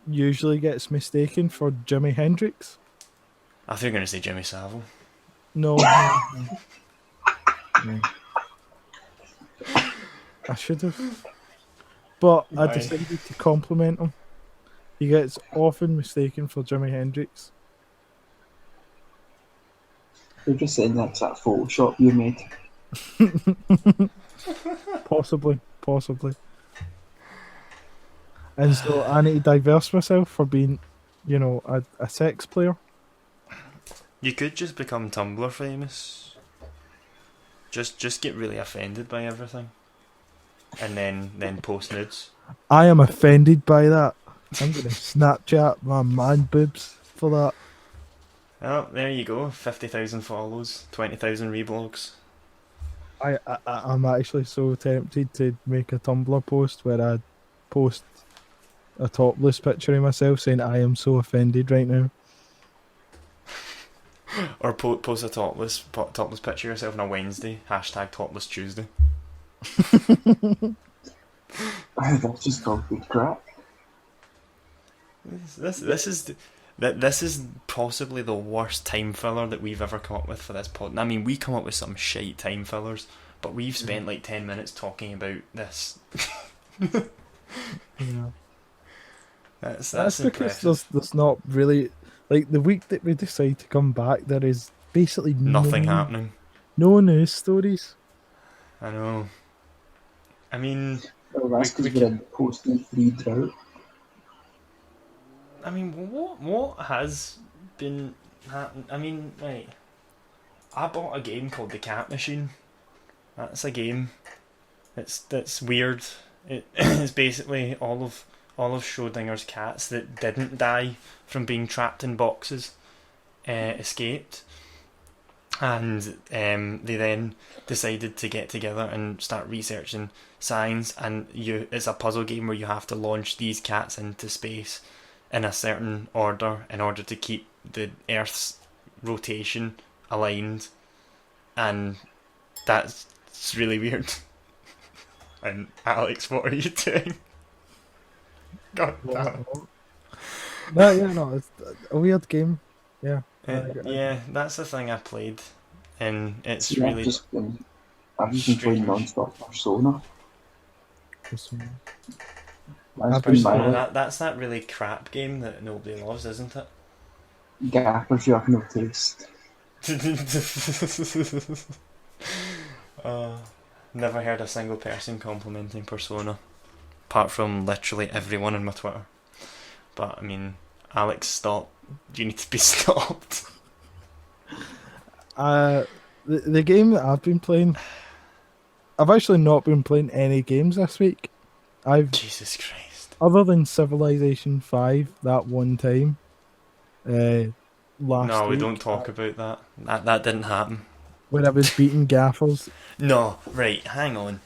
usually gets mistaken for Jimi Hendrix. I thought you were going to say Jimmy Savile. No. No. I should have. But I Why? decided to compliment him. He gets often mistaken for Jimi Hendrix. You're just saying that's that Photoshop you made. Possibly. And so I need to diverse myself for being, a sex player. You could just become Tumblr famous. Just get really offended by everything, and then post nudes. I am offended by that. I'm gonna Snapchat my man boobs for that. Oh, there you go. 50,000 follows, 20,000 reblogs. I'm actually so tempted to make a Tumblr post where I post a topless picture of myself saying I am so offended right now. Or post a topless picture of yourself on a Wednesday. Hashtag topless Tuesday. That's just called good crap. This is possibly the worst time filler that we've ever come up with for this pod. I mean, we come up with some shite time fillers, but we've spent like 10 minutes talking about this. Yeah. That's because impressive. there's not really, like, the week that we decide to come back, there is basically Nothing happening. no news stories. I know. I mean, Well, that's we because we're in post-E3 drought. I mean, what has been happening? I mean, right. I bought a game called The Cat Machine. That's a game. That's weird. It's basically all of Schrodinger's cats that didn't die from being trapped in boxes escaped, and they then decided to get together and start researching science. And it's a puzzle game where you have to launch these cats into space in a certain order in order to keep the Earth's rotation aligned, and that's really weird. And Alex, what are you doing? God damn. No, it's a weird game. Yeah. Yeah, that's the thing I played, and it's See, really I've just been playing strange. non-stop Persona. Persona. That's I've been been- my Persona, that's that really crap game that nobody loves, isn't it? gappers you have no taste. Never heard a single person complimenting Persona, apart from literally everyone on my Twitter. But I mean, Alex, stop! You need to be stopped. The game that I've been playing, I've actually not been playing any games this week. Jesus Christ! Other than Civilization 5 that one time. Last No, we week, don't talk about that. That didn't happen. when I was beating gaffers. No, right, hang on.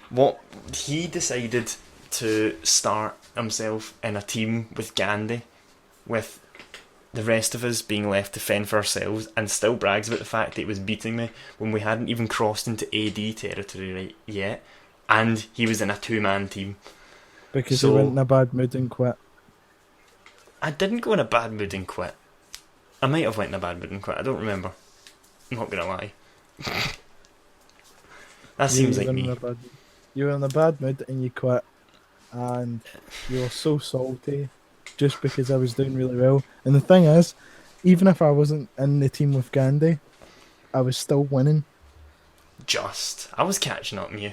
What he decided to start himself in a team with Gandhi, with the rest of us being left to fend for ourselves, and still brags about the fact that he was beating me when we hadn't even crossed into AD territory right yet, and he was in a 2-man team. Because So- he went in a bad mood and quit. I didn't go in a bad mood and quit. I might have went in a bad mood and quit, I don't remember. I'm not gonna lie. That seems like me. You were in a bad mood and you quit. And you were so salty just because I was doing really well. And the thing is, even if I wasn't in the team with Gandhi, I was still winning. I was catching up on you.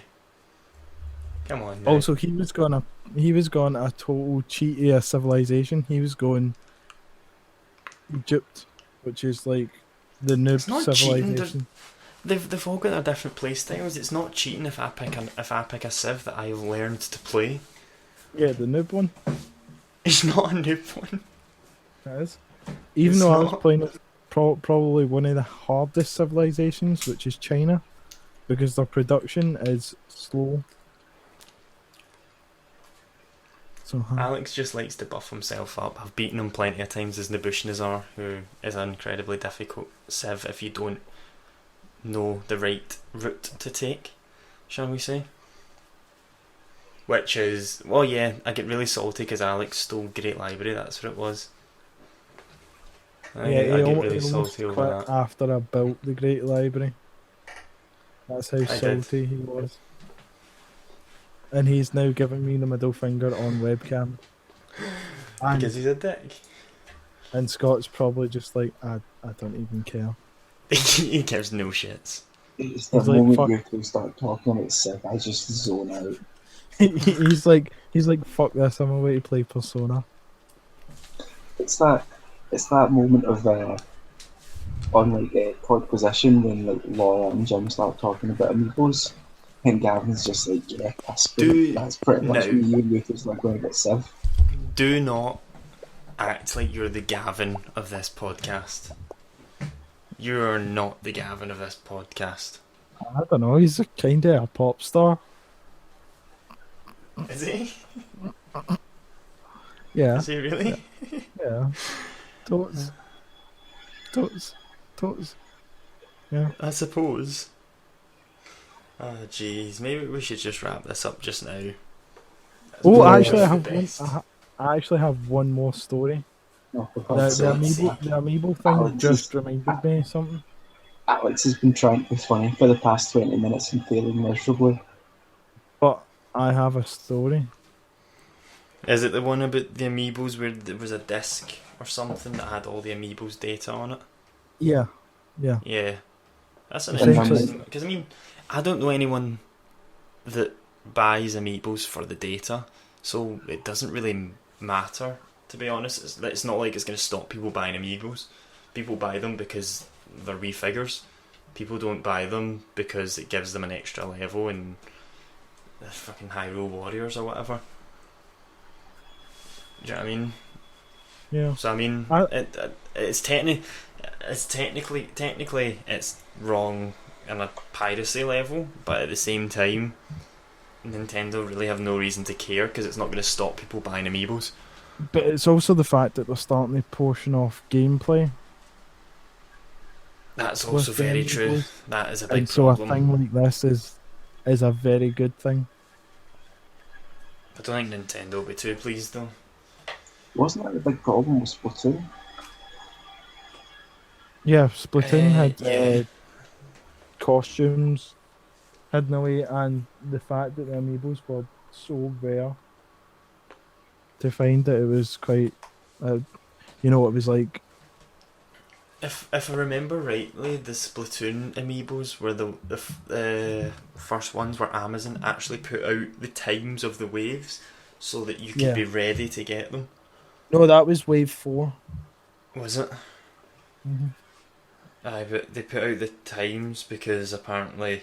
Come on, now. Also, he was going a total cheat of Civilization. He was going Egypt, which is like the noob It's not cheating, civilization. They've all got their different play styles. It's not cheating if I pick a civ that I've learned to play. Yeah, the noob one. It's not a new one. That is. Even It's though I was not. playing probably one of the hardest civilizations, which is China, because their production is slow. So Alex just likes to buff himself up. I've beaten him plenty of times as Nebuchadnezzar, who is an incredibly difficult civ if you don't know the right route to take, shall we say. Which is, well, yeah, I get really salty because Alex stole Great Library, that's what it was. I get really salty over quit that. after I built the Great Library. That's how did. salty he was. And he's now giving me the middle finger on webcam. Because he's a dick. And Scott's probably just like, I don't even care. He gives no shits. It's the He's like, moment fuck. you two start talking about Civ, I just zone out. he's like, fuck this, I'm away to play Persona. It's that moment of on like pod position when like Laura and Jim start talking about amiibos, and Gavin's just like, yeah, that's pretty much no. me. You and Lucas like going about Civ. Do not act like you're the Gavin of this podcast. You are not the Gavin of this podcast. I don't know. He's a kind of a pop star. Is he? Yeah, Is he really? yeah. Totes, totes, totes. Yeah. I suppose. Oh jeez, maybe we should just wrap this up just now. Oh, Yeah, actually, I the have one. best. I actually have one more story. No, for The, God's the God's sake. amiibo, sake. the amiibo thing Alex just is- reminded me of something. Alex has been trying to be funny for the past 20 minutes and failing miserably. But I have a story. Is it the one about the amiibos where there was a disc or something that had all the amiibos data on it? Yeah, yeah. Yeah. That's an Essentially- interesting... Because, I mean, I don't know anyone that buys amiibos for the data, so it doesn't really matter, to be honest. It's not like it's going to stop people buying amiibos. People buy them because they're Wii figures. People don't buy them because it gives them an extra level in the fucking Hyrule Warriors or whatever. Do you know what I mean? Yeah. So I mean, I- it's technically it's wrong on a piracy level, but at the same time, Nintendo really have no reason to care because it's not going to stop people buying amiibos. But it's also the fact that they're starting to portion off gameplay. That's With also the very true. amiibos. That is a big And so problem. a thing like this is a very good thing. I don't think Nintendo will be too pleased though. Wasn't that the big problem with Splatoon? Yeah, Splatoon had yeah. costumes hidden away, and the fact that the amiibos were so rare to find that it was quite, it was like, If I remember rightly, the Splatoon amiibos were the first ones where Amazon actually put out the times of the waves so that you could Yeah. be ready to get them. no, that was Wave 4. Was it? Mm-hmm. Aye, but they put out the times because apparently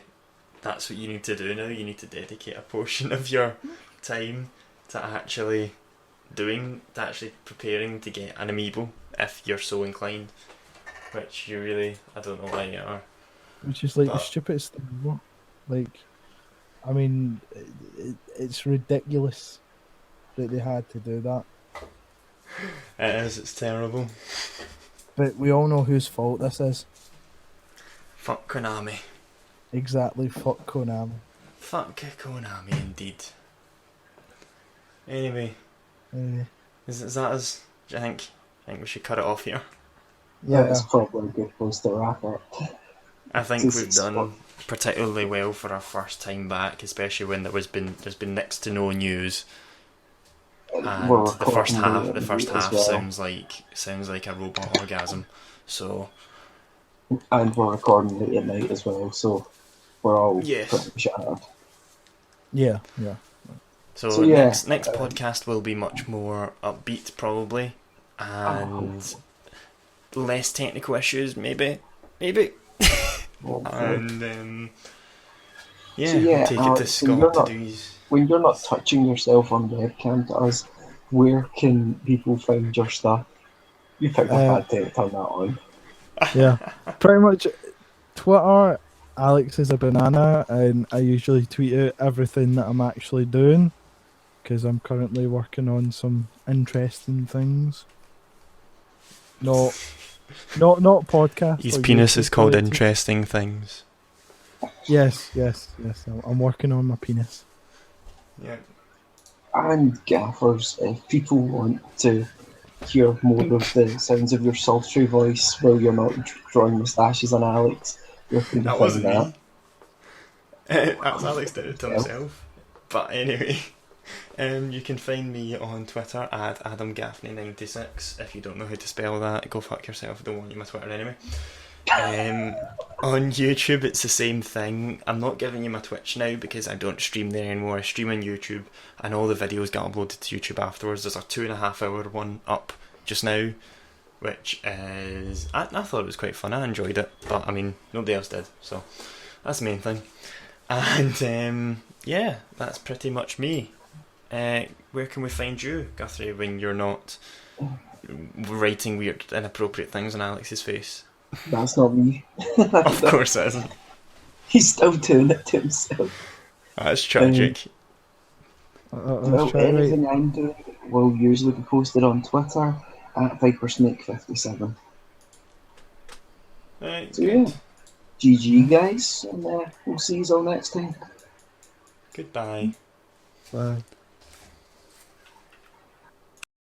that's what you need to do now. You need to dedicate a portion of your time to actually preparing to get an amiibo if you're so inclined. Which I don't know why you are. Which is like the But- stupidest thing ever. Like, I mean, it's ridiculous that they had to do that. It is, it's terrible. But we all know whose fault this is. Fuck Konami. Exactly, fuck Konami. Fuck Konami indeed. Anyway, is that us? Do you think we should cut it off here? Yeah, That's probably a good place to wrap it. I think This we've is done particularly well for our first time back, especially when there's been next to no news. And We're the first recording half late as well. sounds like a robot orgasm. So And we're recording late at night as well, so we're all Yes. pretty shattered. yeah. So yeah, next podcast will be much more upbeat probably, and less technical issues maybe. And yeah, So, yeah, we'll take it to so you're Scott to not- do his. When you're not touching yourself on webcam to us, where can people find your stuff? You picked a bad time to turn that on. Yeah, pretty much. Twitter, Alex is a banana, and I usually tweet out everything that I'm actually doing because I'm currently working on some interesting things. Not podcast. His or penis YouTube is called related. Interesting Things. Yes. I'm working on my penis. Yeah. And gaffers, if people want to hear more of the sounds of your sultry voice while you're not drawing moustaches on Alex, where can they That find wasn't that? me. That's Alex did it to himself. But anyway, you can find me on Twitter at AdamGaffney96. If you don't know how to spell that, go fuck yourself. I don't want you my Twitter anyway. On YouTube, it's the same thing. I'm not giving you my Twitch now because I don't stream there anymore. I stream on YouTube, and all the videos get uploaded to YouTube afterwards. There's a 2.5 hour one up just now, which is I thought it was quite fun. I enjoyed it, but I mean nobody else did, so that's the main thing. And yeah, that's pretty much me. Where can we find you, Guthrie, when you're not writing weird, inappropriate things on Alex's face? That's not me. Of course it isn't. He's still doing it to himself. That's tragic. Well, anything I'm doing will usually be posted on Twitter at ViperSnake57. Right, So good. yeah, GG guys, and we'll see you all next time. Goodbye. Bye.